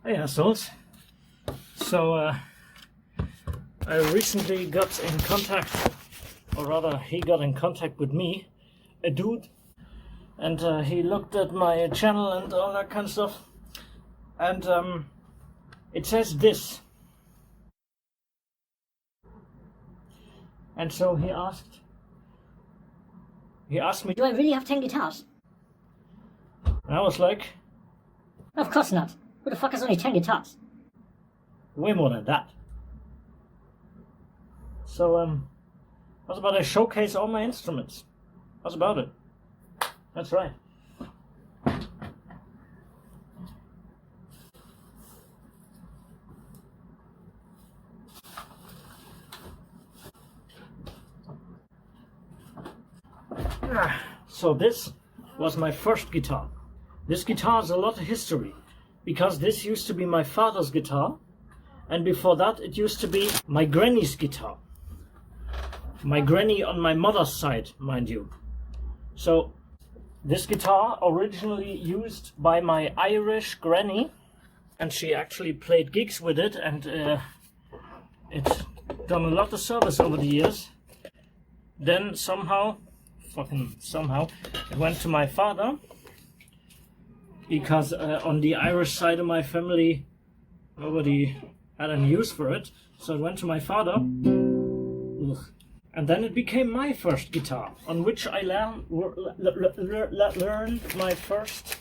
Hey assholes. So I recently got in contact, or rather he got in contact with me, a dude, and he looked at my channel and all that kind of stuff, and it says this. And so he asked me, do I really have 10 guitars? and I was like, Of course not. Who the fuck has only 10 guitars? way more than that. So I was about to showcase all my instruments. How's about it? That's right. So this was my first guitar. This guitar has a lot of history, because this used to be my father's guitar, and before that it used to be my granny's guitar. My granny on my mother's side, mind you. So this guitar originally used by my Irish granny, and she actually played gigs with it, and it's done a lot of service over the years. Then somehow it went to my father, because on the Irish side of my family nobody had any use for it, so it went to my father. Ugh. And then it became my first guitar, on which I learned my first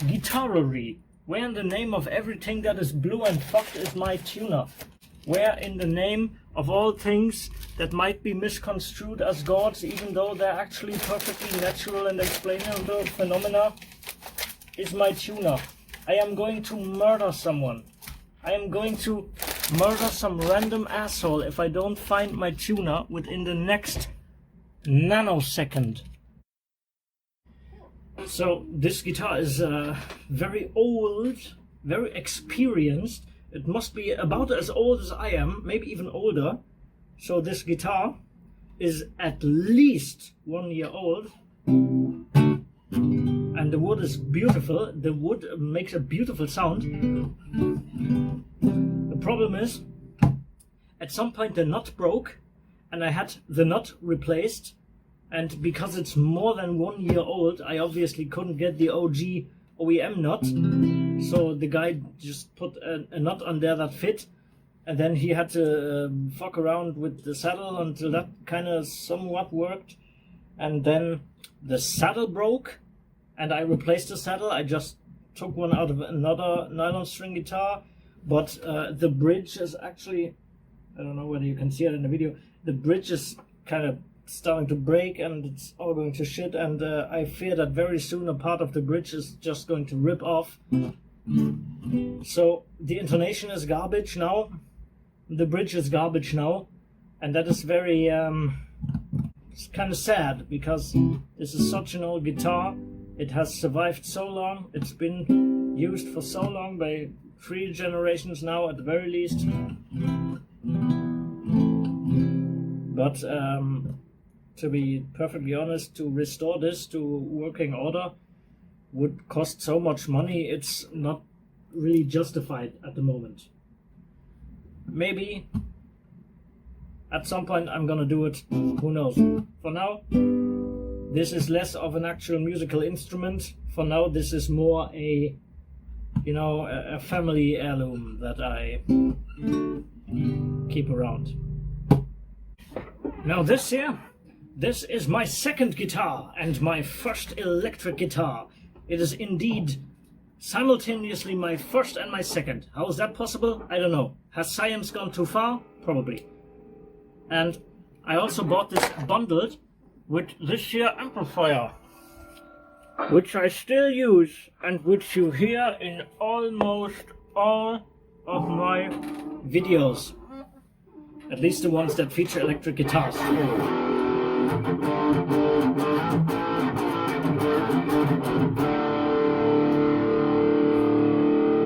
guitarry. Where in the name of everything that is blue and fucked is my tuner? Where in the name of all things that might be misconstrued as gods, even though they're actually perfectly natural and explainable phenomena, is my tuner? I am going to murder someone. I am going to murder some random asshole if I don't find my tuner within the next nanosecond. So this guitar is very old, very experienced. It must be about as old as I am, maybe even older. So this guitar is at least 1 year old. And the wood is beautiful. The wood makes a beautiful sound. The problem is, at some point the nut broke, and I had the nut replaced. And because it's more than 1 year old, I obviously couldn't get the OG OEM nut. So the guy just put a nut on there that fit, and then he had to fuck around with the saddle until that kind of somewhat worked. And then the saddle broke, and I replaced the saddle. I just took one out of another nylon string guitar, but the bridge is actually, I don't know whether you can see it in the video, the bridge is kind of starting to break, and it's all going to shit, and I fear that very soon a part of the bridge is just going to rip off. So the intonation is garbage now, the bridge is garbage now, and that is very it's kind of sad, because this is such an old guitar. It has survived so long, it's been used for so long, by 3 generations now at the very least. But to be perfectly honest, to restore this to working order would cost so much money, it's not really justified at the moment. Maybe at some point I'm gonna do it, who knows. For now, this is less of an actual musical instrument. For now, this is more a, you know, a family heirloom that I keep around. Now this here, this is my second guitar and my first electric guitar. It is indeed simultaneously my first and my second. How is that possible? I don't know. Has science gone too far? Probably. And I also bought this bundled with this here amplifier, which I still use and which you hear in almost all of my videos. At least the ones that feature electric guitars.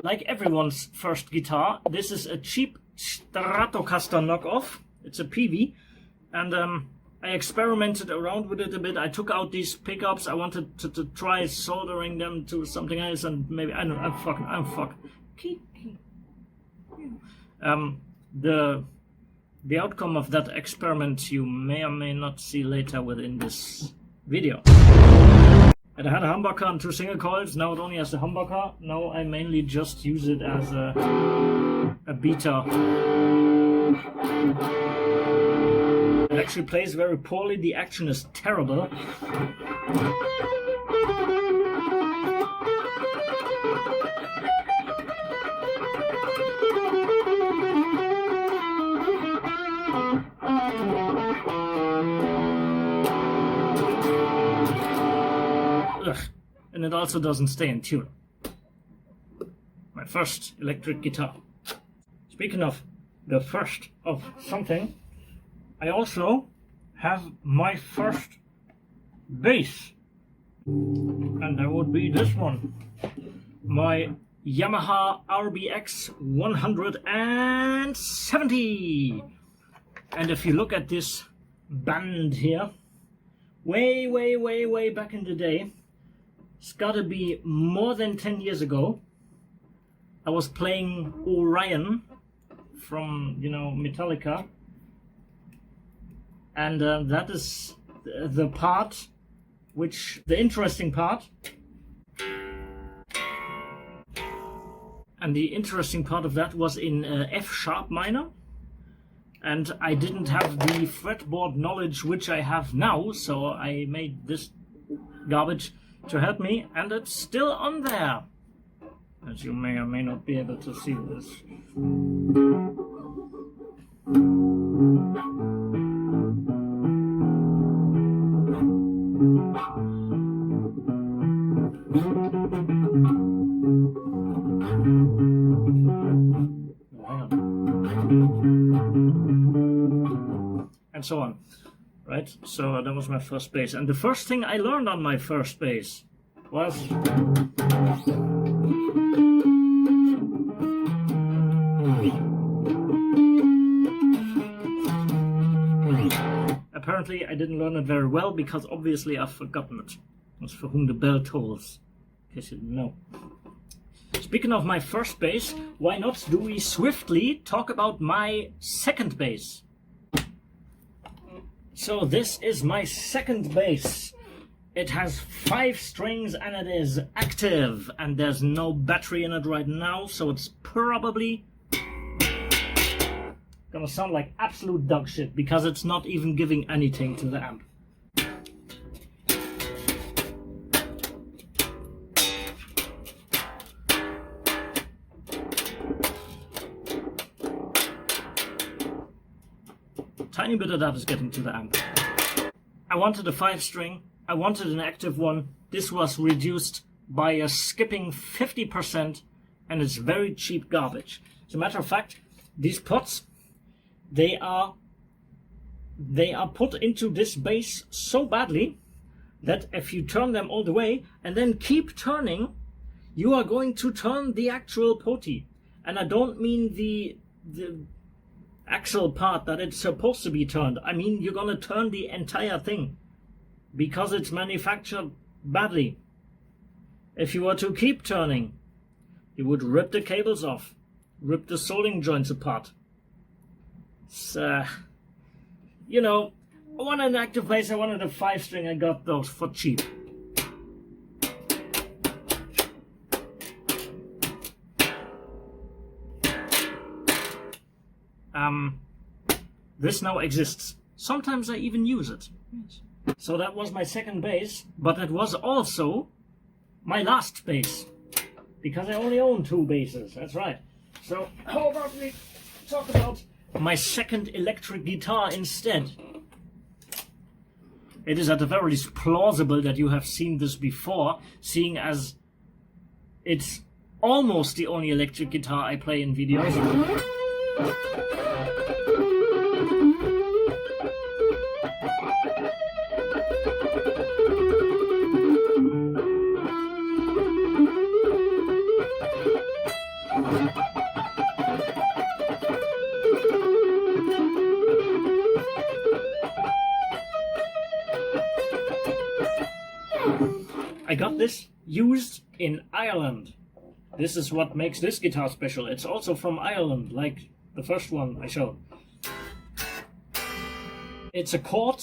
Like everyone's first guitar, this is a cheap Stratocaster knockoff. It's a PV, and I experimented around with it a bit. I took out these pickups. I wanted to try soldering them to something else, and maybe I'm fucking The outcome of that experiment you may or may not see later within this video. And I had a humbucker and 2 single coils. Now it only has the humbucker. Now I mainly just use it as a beater. It actually plays very poorly. The action is terrible. And it also doesn't stay in tune. My first electric guitar. Speaking of the first of something, I also have my first bass. And that would be this one. My Yamaha RBX 170. And if you look at this band here, way back in the day, it's gotta be more than 10 years ago. I was playing Orion from, Metallica. And that is the part, the interesting part. And the interesting part of that was in F sharp minor. And I didn't have the fretboard knowledge which I have now, so I made this garbage to help me, and it's still on there, as you may or may not be able to see this. And so on. Right, so that was my first bass, and the first thing I learned on my first bass was apparently I didn't learn it very well, because obviously I've forgotten it. That's for whom the bell tolls, in case you didn't know. Speaking of my first bass, why not do we swiftly talk about my second bass? So this is my second bass. It has 5 strings and it is active, and there's no battery in it right now, so it's probably gonna sound like absolute dog shit, because it's not even giving anything to the amp. Tiny bit of that is getting to the amp. I wanted a 5-string, I wanted an active one. This was reduced by a skipping 50%, and it's very cheap garbage. As a matter of fact, these pots, they are put into this bass so badly that if you turn them all the way and then keep turning, you are going to turn the actual potty. And I don't mean the axle part that it's supposed to be turned. I mean, you're gonna turn the entire thing, because it's manufactured badly. If you were to keep turning, you would rip the cables off, rip the soldering joints apart. So, I wanted an active bass, I wanted a 5-string, I got those for cheap. This now exists. Sometimes I even use it. Yes. So that was my second bass, but it was also my last bass, because I only own 2 basses. That's right. So how about we talk about my second electric guitar instead? It is at the very least plausible that you have seen this before, seeing as it's almost the only electric guitar I play in videos. I got this used in Ireland. This is what makes this guitar special. It's also from Ireland, like the first one I showed. It's a chord.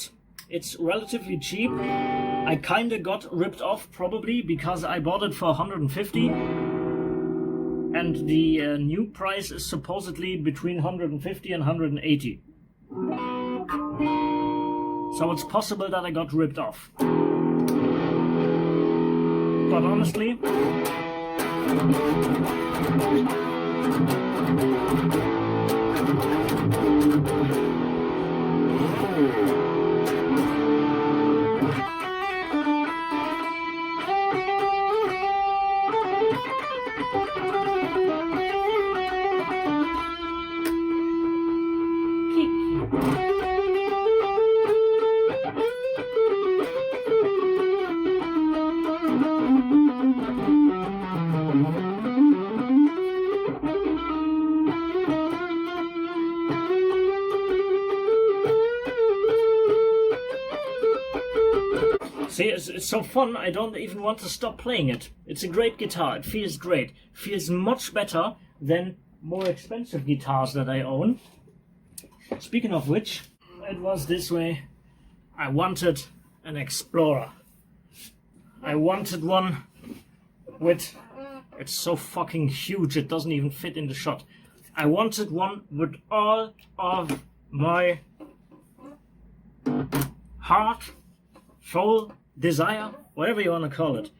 It's relatively cheap. I kinda got ripped off probably because I bought it for 150 and the new price is supposedly between 150 and 180. So it's possible that I got ripped off. But honestly, see, it's so fun, I don't even want to stop playing it. It's a great guitar, it feels great. Feels much better than more expensive guitars that I own. Speaking of which, it was this way. I wanted an Explorer. I wanted one with... It's so fucking huge, it doesn't even fit in the shot. I wanted one with all of my heart, soul, desire, whatever you want to call it.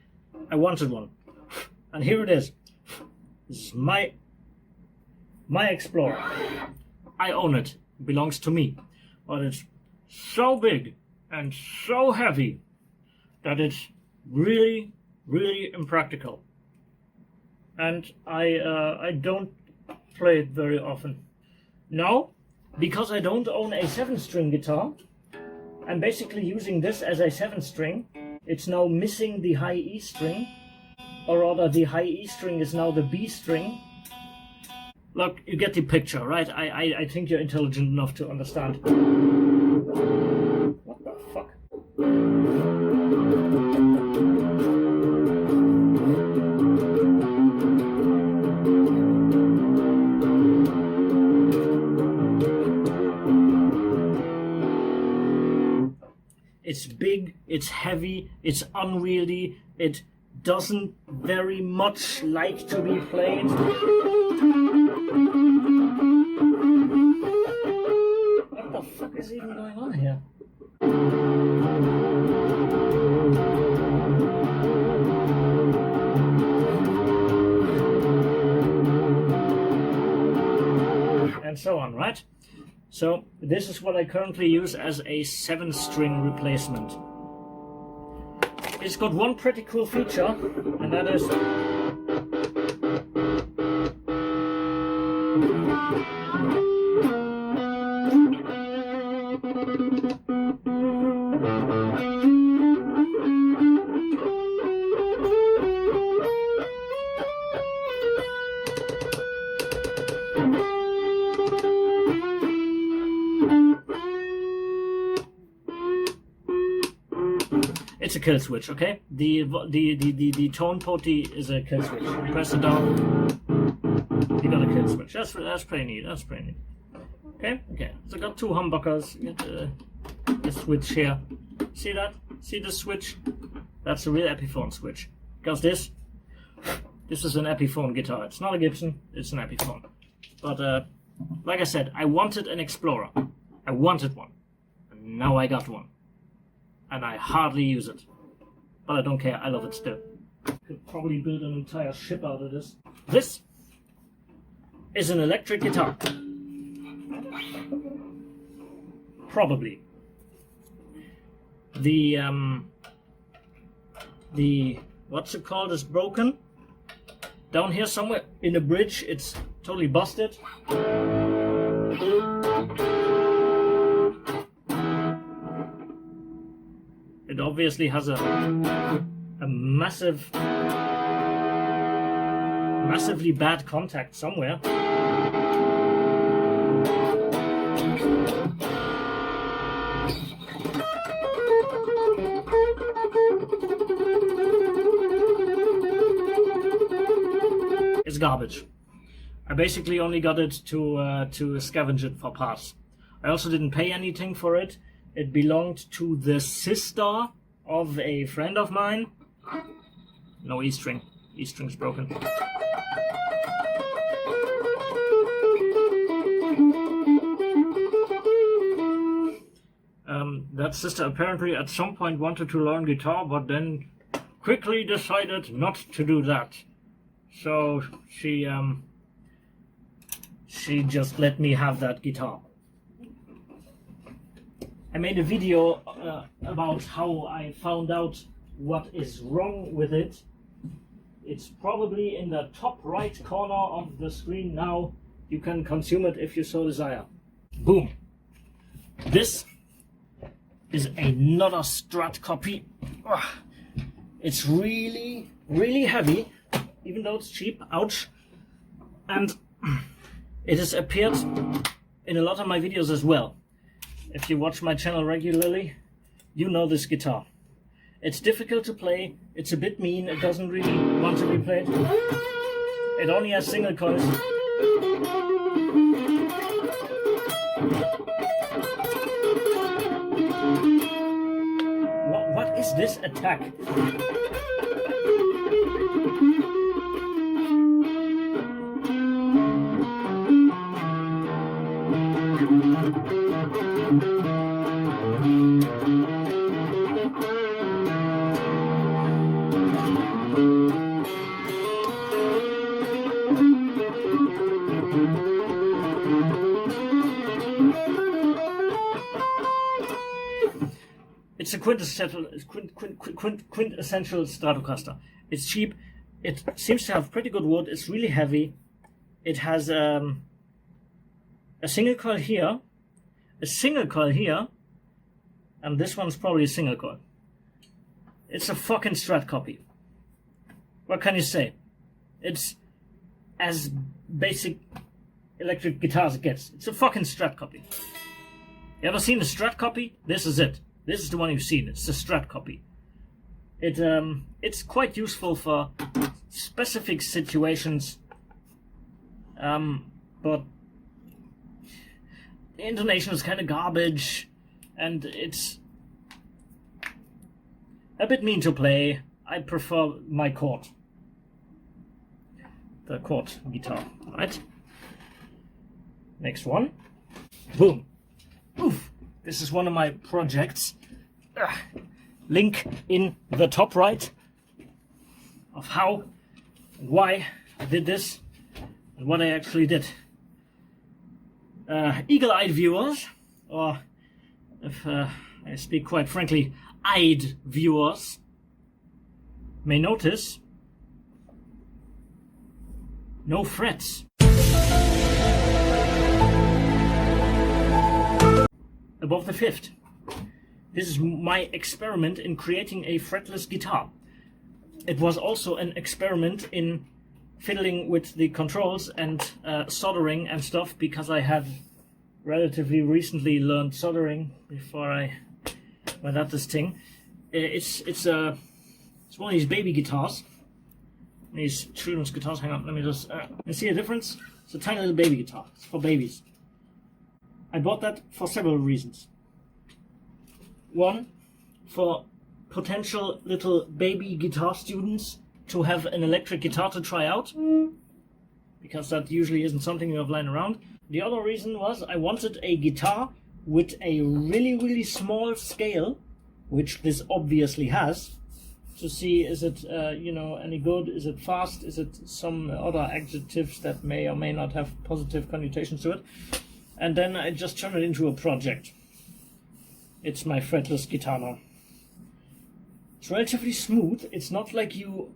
I wanted one. And here it is. This is my Explorer. I own it. It belongs to me. But it's so big and so heavy that it's really, really impractical. And I don't play it very often. Now, because I don't own a 7-string guitar, I'm basically using this as a 7-string. It's now missing the high E string, or rather the high E string is now the B string. Look, you get the picture, right? I think you're intelligent enough to understand. What the fuck? It's big, it's heavy, it's unwieldy, it doesn't very much like to be played. What the fuck is even going on here? And so on, right? So this is what I currently use as a 7-string replacement. It's got one pretty cool feature, and that is it's a kill switch, okay? The tone potty is a kill switch. You press it down, you got a kill switch. That's pretty neat. That's pretty neat. Okay. So I got 2 humbuckers. You get the switch here. See that? See the switch? That's a real Epiphone switch. Because this is an Epiphone guitar. It's not a Gibson. It's an Epiphone. But like I said, I wanted an Explorer. I wanted one, and now I got one. And I hardly use it. But I don't care, I love it still. Could probably build an entire ship out of this. This is an electric guitar. Probably. The what's it called is broken. Down here somewhere in the bridge it's totally busted. It obviously has a massively bad contact somewhere. it's garbage. I basically only got it to scavenge it for parts. I also didn't pay anything for it. It belonged to the sister of a friend of mine. No E string. E string's broken. That sister apparently at some point wanted to learn guitar, but then quickly decided not to do that. So she just let me have that guitar. I made a video about how I found out what is wrong with it. It's probably in the top right corner of the screen now. You can consume it if you so desire. Boom. This is another Strat copy. Ugh. It's really, really heavy, even though it's cheap. Ouch. And it has appeared in a lot of my videos as well. If you watch my channel regularly, you know this guitar. It's difficult to play, it's a bit mean, it doesn't really want to be played. It only has single coils. What is this attack? It's a quintessential Stratocaster. It's cheap. It seems to have pretty good wood. It's really heavy. It has a single coil here, a single coil here, and this one's probably a single coil. It's a fucking Strat copy. What can you say? It's as basic electric guitar as it gets. It's a fucking Strat copy. You ever seen a Strat copy? This is it. This is the one you've seen. It's a Strat copy. It's quite useful for specific situations, but the intonation is kind of garbage, and it's a bit mean to play. I prefer my chord, the chord guitar. Right. Next one. Boom. Oof. This is one of my projects. Link in the top right of how and why I did this and what I actually did. Eagle-eyed viewers, or if I speak quite frankly, eyed viewers, may notice no frets. Above the fifth. This is my experiment in creating a fretless guitar. It was also an experiment in fiddling with the controls and soldering and stuff, because I had relatively recently learned soldering before I went at this thing. It's one of these baby guitars. These children's guitars. Hang on, let me just. You see a difference? It's a tiny little baby guitar. It's for babies. I bought that for several reasons. One, for potential little baby guitar students to have an electric guitar to try out, because that usually isn't something you have lying around. The other reason was I wanted a guitar with a really, really small scale, which this obviously has, to see is it any good, is it fast, is it some other adjectives that may or may not have positive connotations to it. And then I just turned it into a project. It's my fretless guitar now. It's relatively smooth. It's not like you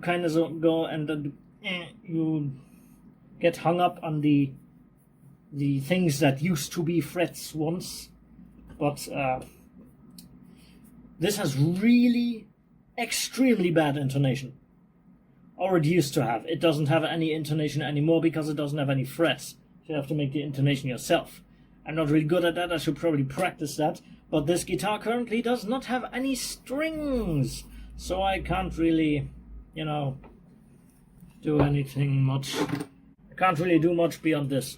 kind of go and you get hung up on the things that used to be frets once. But this has really extremely bad intonation. Or it used to have. It doesn't have any intonation anymore because it doesn't have any frets. You have to make the intonation yourself. I'm not really good at that. I should probably practice that. But this guitar currently does not have any strings, so I can't really, do anything much. I can't really do much beyond this.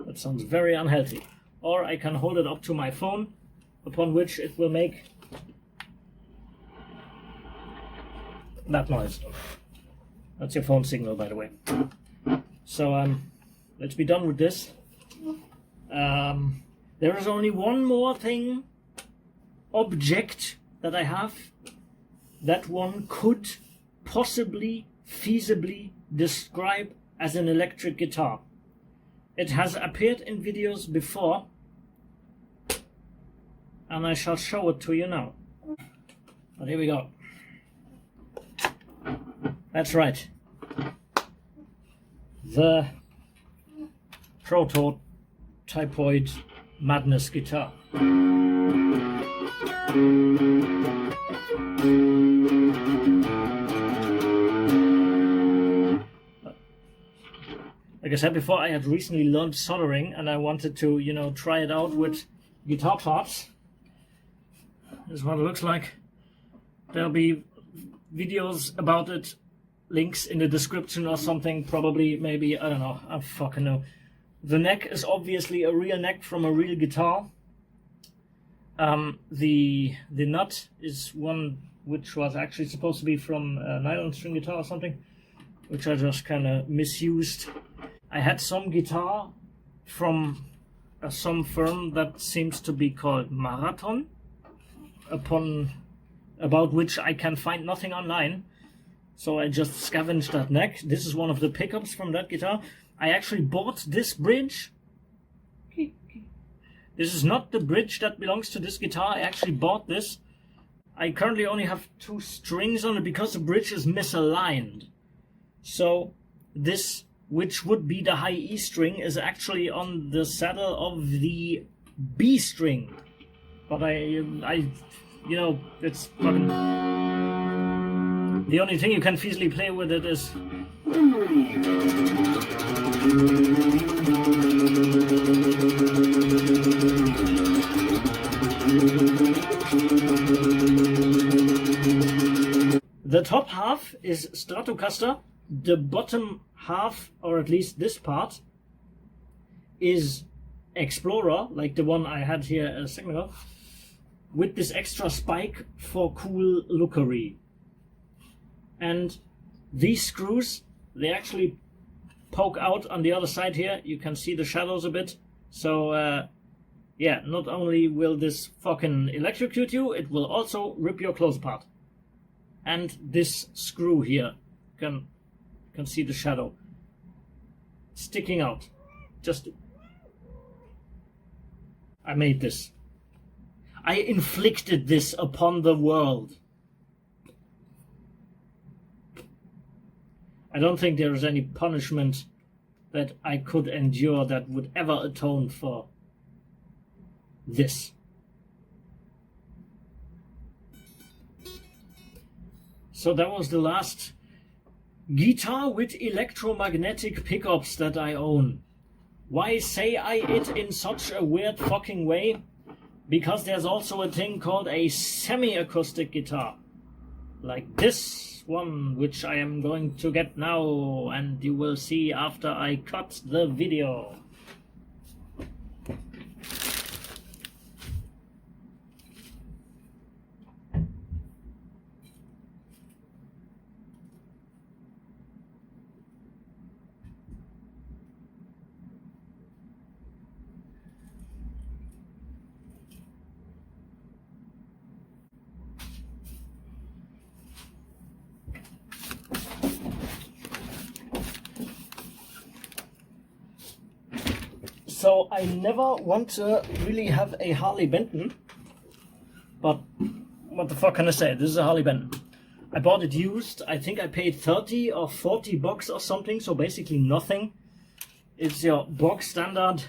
That sounds very unhealthy. Or I can hold it up to my phone, upon which it will make that noise. That's your phone signal, by the way. So let's be done with this. There is only one more thing, object, that I have that one could possibly, feasibly describe as an electric guitar. It has appeared in videos before, and I shall show it to you now. But here we go. That's right. The prototypoid madness guitar. Like I said before, I had recently learned soldering and I wanted to, you know, try it out with guitar parts. This is what it looks like. There'll be videos about it, links in the description or something, probably, maybe, I don't know, I fucking know. The neck is obviously a real neck from a real guitar. The nut is one which was actually supposed to be from a nylon string guitar or something, which I just kind of misused. I had some guitar from some firm that seems to be called Marathon, about which I can find nothing online. So I just scavenged that neck. This is one of the pickups from that guitar. I actually bought this bridge. This is not the bridge that belongs to this guitar. I actually bought this. I currently only have 2 strings on it because the bridge is misaligned. So this, which would be the high E string, is actually on the saddle of the B string. But I you know, it's fucking... The only thing you can feasibly play with it is... The top half is Stratocaster. The bottom half, or at least this part, is Explorer, like the one I had here a second ago, with this extra spike for cool lookery. And these screws, they actually poke out on the other side here. You can see the shadows a bit. So yeah, not only will this fucking electrocute you, it will also rip your clothes apart. And this screw here, can see the shadow sticking out. Just, I made this. I inflicted this upon the world. I don't think there is any punishment that I could endure that would ever atone for this. So that was the last guitar with electromagnetic pickups that I own. Why say I it in such a weird fucking way? Because there's also a thing called a semi-acoustic guitar. Like this one, which I am going to get now, and you will see after I cut the video. So I never want to really have a Harley Benton, but what the fuck can I say? This is a Harley Benton. I bought it used. I think I paid 30 or 40 bucks or something, so basically nothing. It's your box standard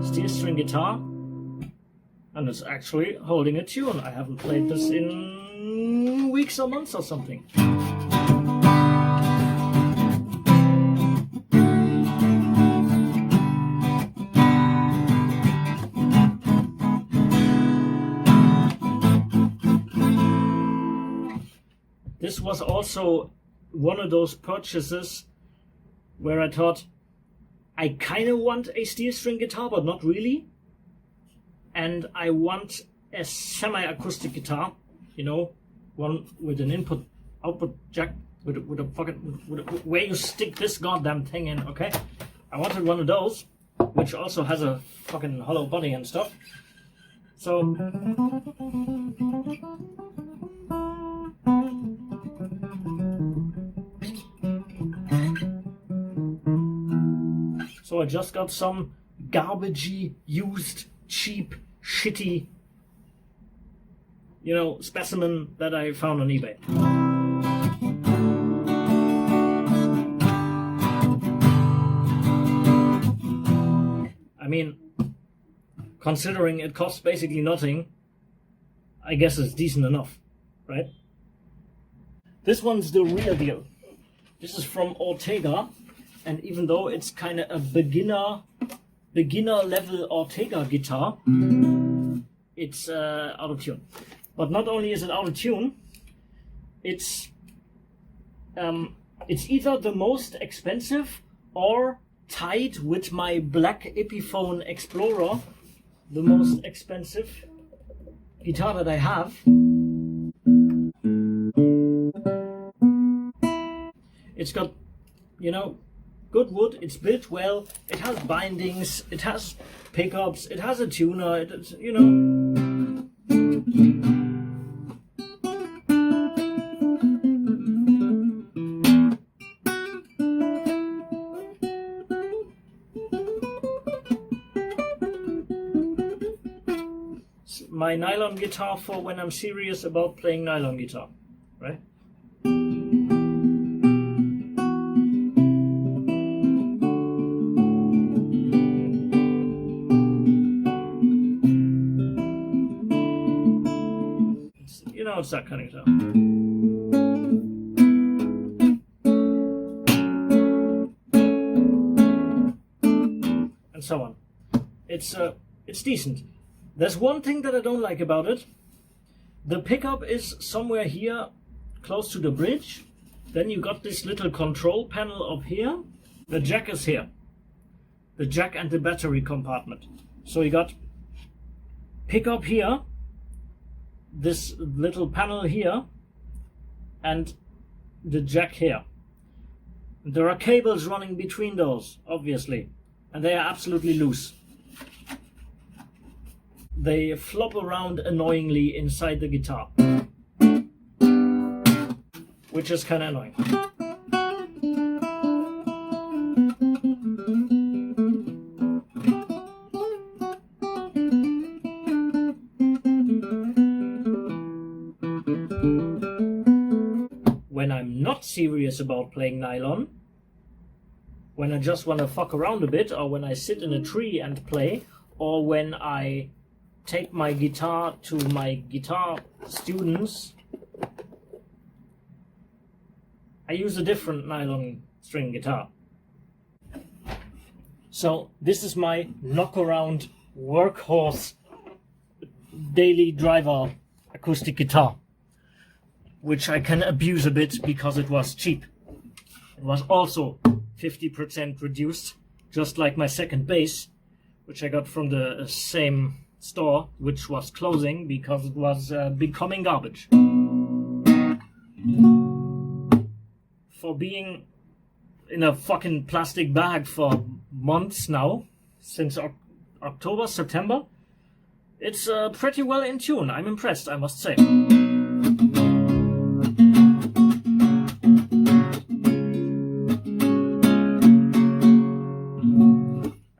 steel string guitar, and it's actually holding a tune. I haven't played this in weeks or months or something. This was also one of those purchases where I thought, I kind of want a steel string guitar, but not really. And I want a semi-acoustic guitar, you know, one with an output jack, with a fucking, where you stick this goddamn thing in, okay? I wanted one of those, which also has a fucking hollow body and stuff. So I just got some garbagey, used, cheap, shitty, you know, specimen that I found on eBay. I mean, considering it costs basically nothing, I guess it's decent enough, right? This one's the real deal. This is from Ortega, and even though it's kind of a beginner level Ortega guitar, it's out of tune. But not only is it out of tune, it's either the most expensive or tied with my black Epiphone Explorer, the most expensive guitar that I have. It's got, you know, good wood, it's built well, it has bindings, it has pickups, it has a tuner, it's, you know. It's my nylon guitar for when I'm serious about playing nylon guitar, right? You know, it's that kind of guitar. And so on. It's decent. There's one thing that I don't like about it. The pickup is somewhere here, close to the bridge. Then you got this little control panel up here. The jack is here. The jack and the battery compartment. So you got pickup here, this little panel here, and the jack here. There are cables running between those, obviously, and they are absolutely loose. They flop around annoyingly inside the guitar, which is kind of annoying. When I'm not serious about playing nylon, when I just want to fuck around a bit, or when I sit in a tree and play, or when I take my guitar to my guitar students, I use a different nylon string guitar. So this is my knock-around workhorse daily driver acoustic guitar, which I can abuse a bit because it was cheap. It was also 50% reduced, just like my second bass, which I got from the same store, which was closing because it was becoming garbage. For being in a fucking plastic bag for months now, since October, September, it's pretty well in tune. I'm impressed, I must say.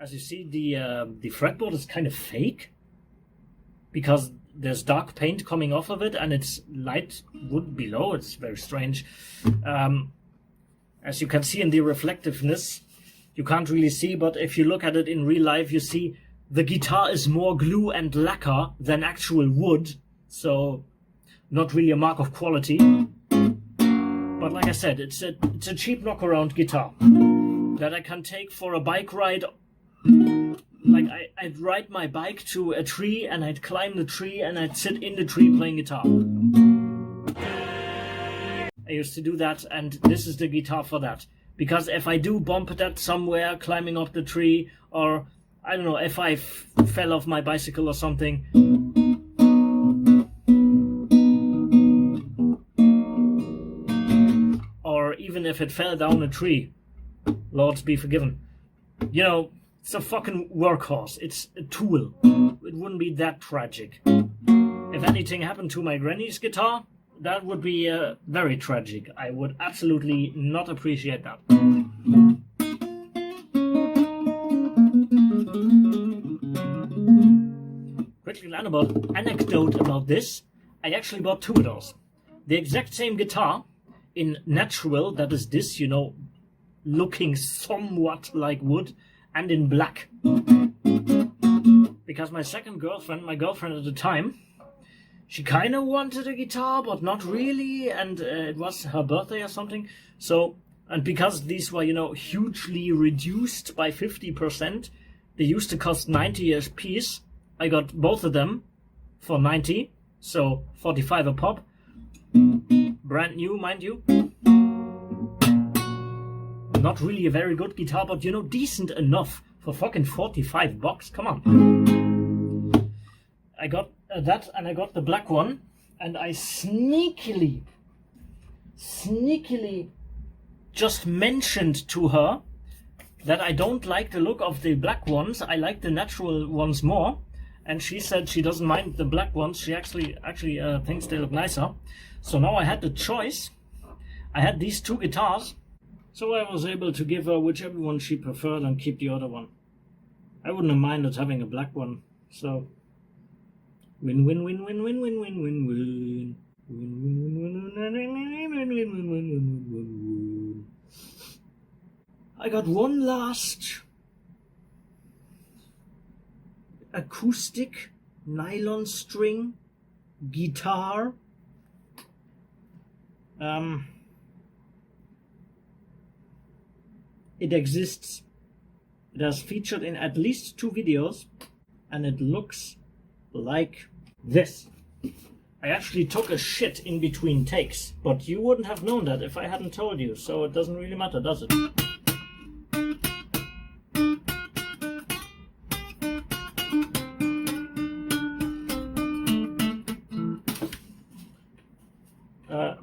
As you see, the fretboard is kind of fake, because there's dark paint coming off of it and it's light wood below. It's very strange. As you can see in the reflectiveness, you can't really see, but if you look at it in real life, you see the guitar is more glue and lacquer than actual wood, so not really a mark of quality. But like I said, it's a cheap knockaround guitar that I can take for a bike ride. Like I'd ride my bike to a tree and I'd climb the tree and I'd sit in the tree playing guitar. I used to do that, and this is the guitar for that. Because if I do bump that somewhere, climbing up the tree, or I don't know, if I fell off my bicycle or something, or even if it fell down a tree, Lord be forgiven. You know, it's a fucking workhorse. It's a tool. It wouldn't be that tragic. If anything happened to my granny's guitar, that would be very tragic. I would absolutely not appreciate that. Quickly anecdote about this. I actually bought 2 of those. The exact same guitar in natural, that is this, you know, looking somewhat like wood, and in black. Because my girlfriend at the time, she kind of wanted a guitar, but not really, and it was her birthday or something. So, and because these were, you know, hugely reduced by 50%, they used to cost 90 a piece. I got both of them for 90, so 45 a pop. Brand new, mind you. Not really a very good guitar, but, you know, decent enough for fucking 45 bucks. Come on. I got that, and I got the black one, and I sneakily just mentioned to her that I don't like the look of the black ones. I like the natural ones more, and she said she doesn't mind the black ones. She actually thinks they look nicer. So now I had the choice. I had these 2 guitars, so I was able to give her whichever one she preferred and keep the other one. I wouldn't have minded having a black one. So win win win win win win win win win. I got one last acoustic nylon string guitar. It exists. It has featured in at least 2 videos, and it looks like this. I actually took a shit in between takes, but you wouldn't have known that if I hadn't told you, so it doesn't really matter, does it?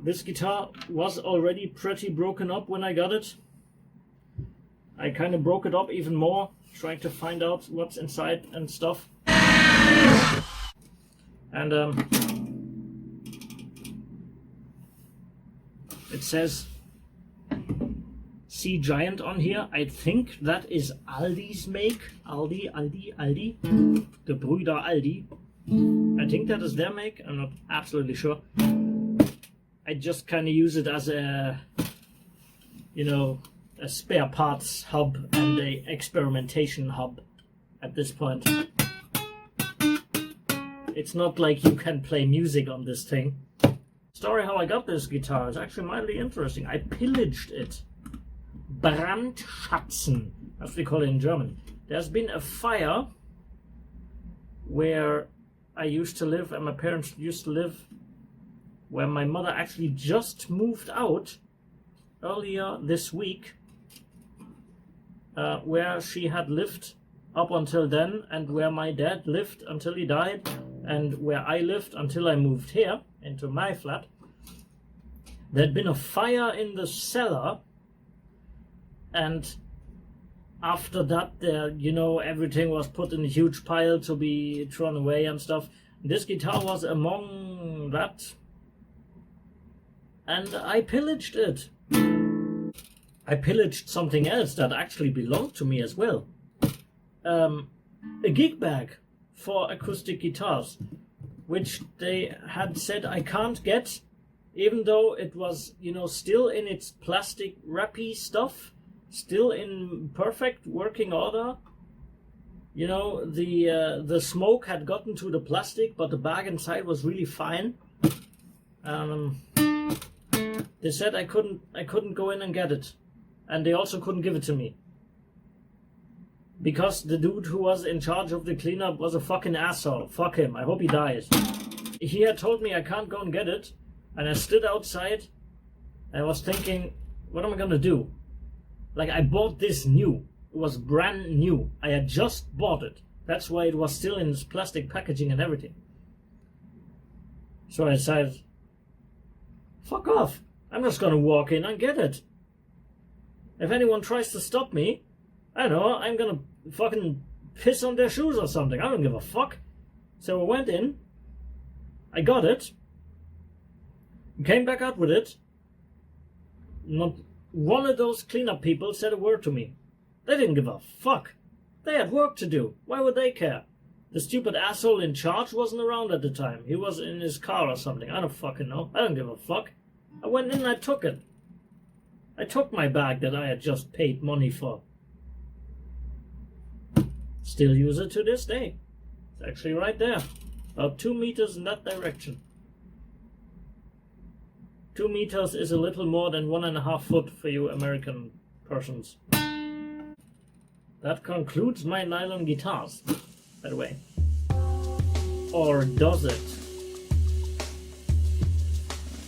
This guitar was already pretty broken up when I got it. I kind of broke it up even more, trying to find out what's inside and stuff. And it says C Giant on here. I think that is Aldi's make. Aldi. The Brüder Aldi. I think that is their make. I'm not absolutely sure. I just kind of use it as a, you know, a spare parts hub and a experimentation hub at this point. It's not like you can play music on this thing. Story how I got this guitar is actually mildly interesting. I pillaged it. Brandschatzen, as we call it in German. There's been a fire where I used to live and my parents used to live, where my mother actually just moved out earlier this week, where she had lived up until then, and where my dad lived until he died, and where I lived until I moved here into my flat. There'd been a fire in the cellar, and after that, you know, everything was put in a huge pile to be thrown away and stuff. This guitar was among that, and I pillaged it. I pillaged something else that actually belonged to me as well. A gig bag for acoustic guitars, which they had said I can't get, even though it was, you know, still in its plastic wrappy stuff, still in perfect working order. You know, the smoke had gotten to the plastic, but the bag inside was really fine. They said I couldn't go in and get it, and they also couldn't give it to me, because the dude who was in charge of the cleanup was a fucking asshole. Fuck him. I hope he dies. He had told me I can't go and get it, and I stood outside I was thinking, what am I gonna do? Like, I bought this new. It was brand new. I had just bought it. That's why it was still in its plastic packaging and everything. So I decided, fuck off. I'm just gonna walk in and get it. If anyone tries to stop me, I don't know, I'm gonna fucking piss on their shoes or something. I don't give a fuck. So I went in, I got it, came back out with it. Not one of those cleanup people said a word to me. They didn't give a fuck. They had work to do. Why would they care? The stupid asshole in charge wasn't around at the time. He was in his car or something. I don't fucking know. I don't give a fuck. I went in and I took it. I took my bag that I had just paid money for. Still use it to this day. It's actually right there. About 2 meters in that direction. 2 meters is a little more than 1.5 foot for you American persons. That concludes my nylon guitars, by the way. Or does it?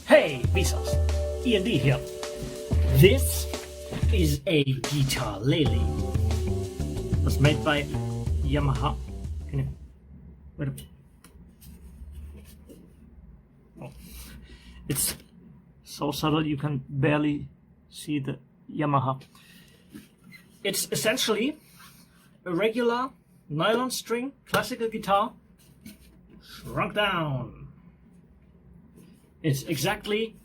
Hey, Visas! E&D here. This is a guitar lele. It was made by Yamaha. Can you... Wait a... Oh. It's so subtle you can barely see the Yamaha. It's essentially a regular nylon string classical guitar shrunk down. It's exactly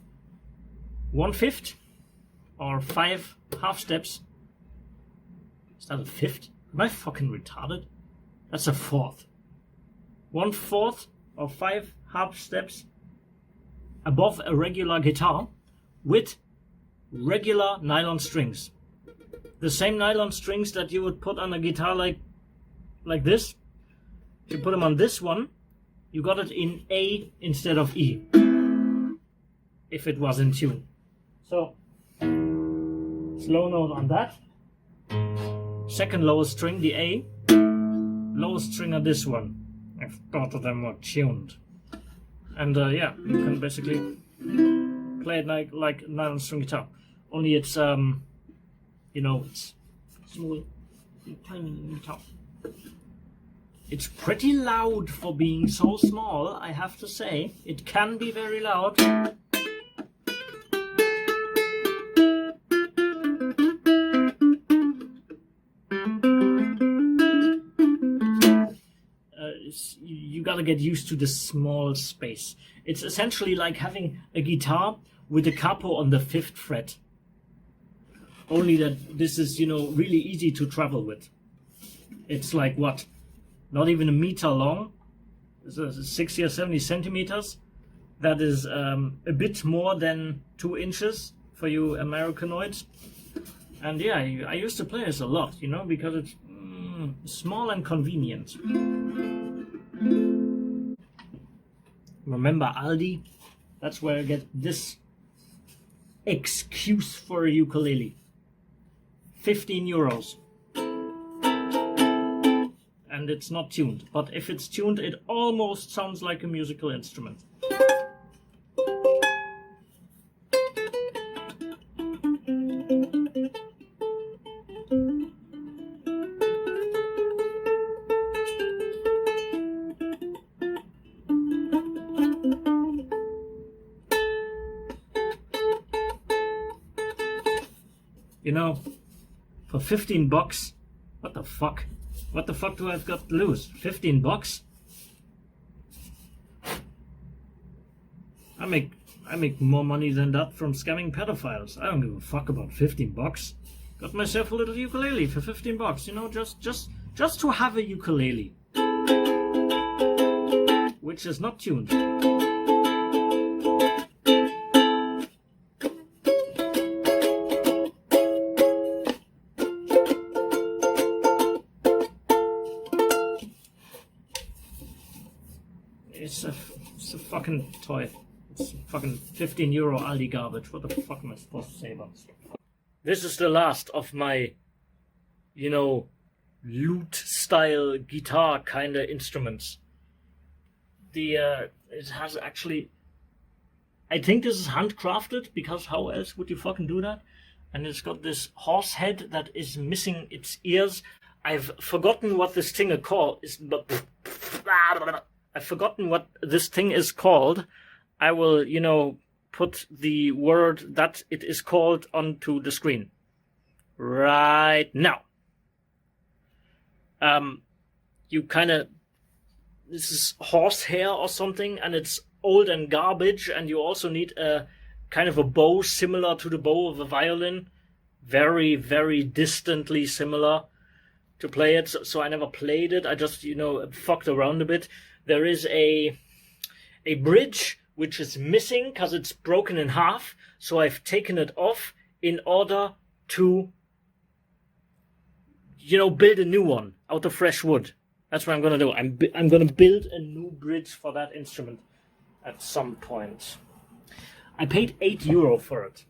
1/5 or 5 half steps. Is that a fifth? Am I fucking retarded? That's a fourth. 1/4 or 5 half steps above a regular guitar with regular nylon strings. The same nylon strings that you would put on a guitar like this. If you put them on this one, you got it in A instead of E. If it was in tune. So, slow note on that. Second lowest string, the A. Lowest string on this one. I thought of them were tuned. And yeah, you can basically play it like a nylon string guitar. Only it's you know, it's small, tiny guitar. It's pretty loud for being so small, I have to say. It can be very loud. You gotta get used to the small space. It's essentially like having a guitar with a capo on the 5th fret. Only that this is, you know, really easy to travel with. It's like what? Not even a meter long. It's 60 or 70 centimeters. That is a bit more than 2 inches for you Americanoids. And yeah, I used to play this a lot, you know, because it's small and convenient. Remember Aldi? That's where I get this excuse for a ukulele. 15 euros. And it's not tuned. But if it's tuned, it almost sounds like a musical instrument. You know, for 15 bucks, what the fuck? What the fuck do I got to lose? 15 bucks? I make more money than that from scamming pedophiles. I don't give a fuck about 15 bucks. Got myself a little ukulele for 15 bucks, you know, just to have a ukulele. Which is not tuned. It's a fucking toy. It's fucking 15 euro Aldi garbage. What the fuck am I supposed to say about this? This is the last of my, you know, lute style guitar kind of instruments. It has actually I think this is handcrafted, because how else would you fucking do that? And it's got this horse head that is missing its ears. I've forgotten what this thing is called. I've forgotten what this thing is called. I will, put the word that it is called onto the screen right now. This is horsehair or something, and it's old and garbage, and you also need a kind of a bow similar to the bow of a violin, very, very distantly similar, to play it. So I never played it. I just, fucked around a bit. There is a bridge which is missing because it's broken in half, so I've taken it off in order to, build a new one out of fresh wood. That's what I'm gonna do. I'm gonna build a new bridge for that instrument at some point. I paid €8 for it.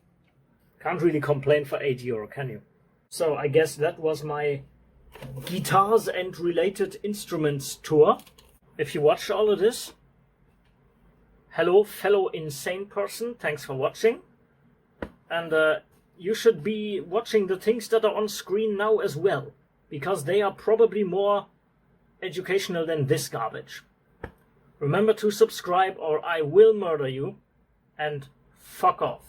Can't really complain for €8, can you? So I guess that was my guitars and related instruments tour. If you watched all of this, hello, fellow insane person. Thanks for watching. And you should be watching the things that are on screen now as well, because they are probably more educational than this garbage. Remember to subscribe or I will murder you, and fuck off.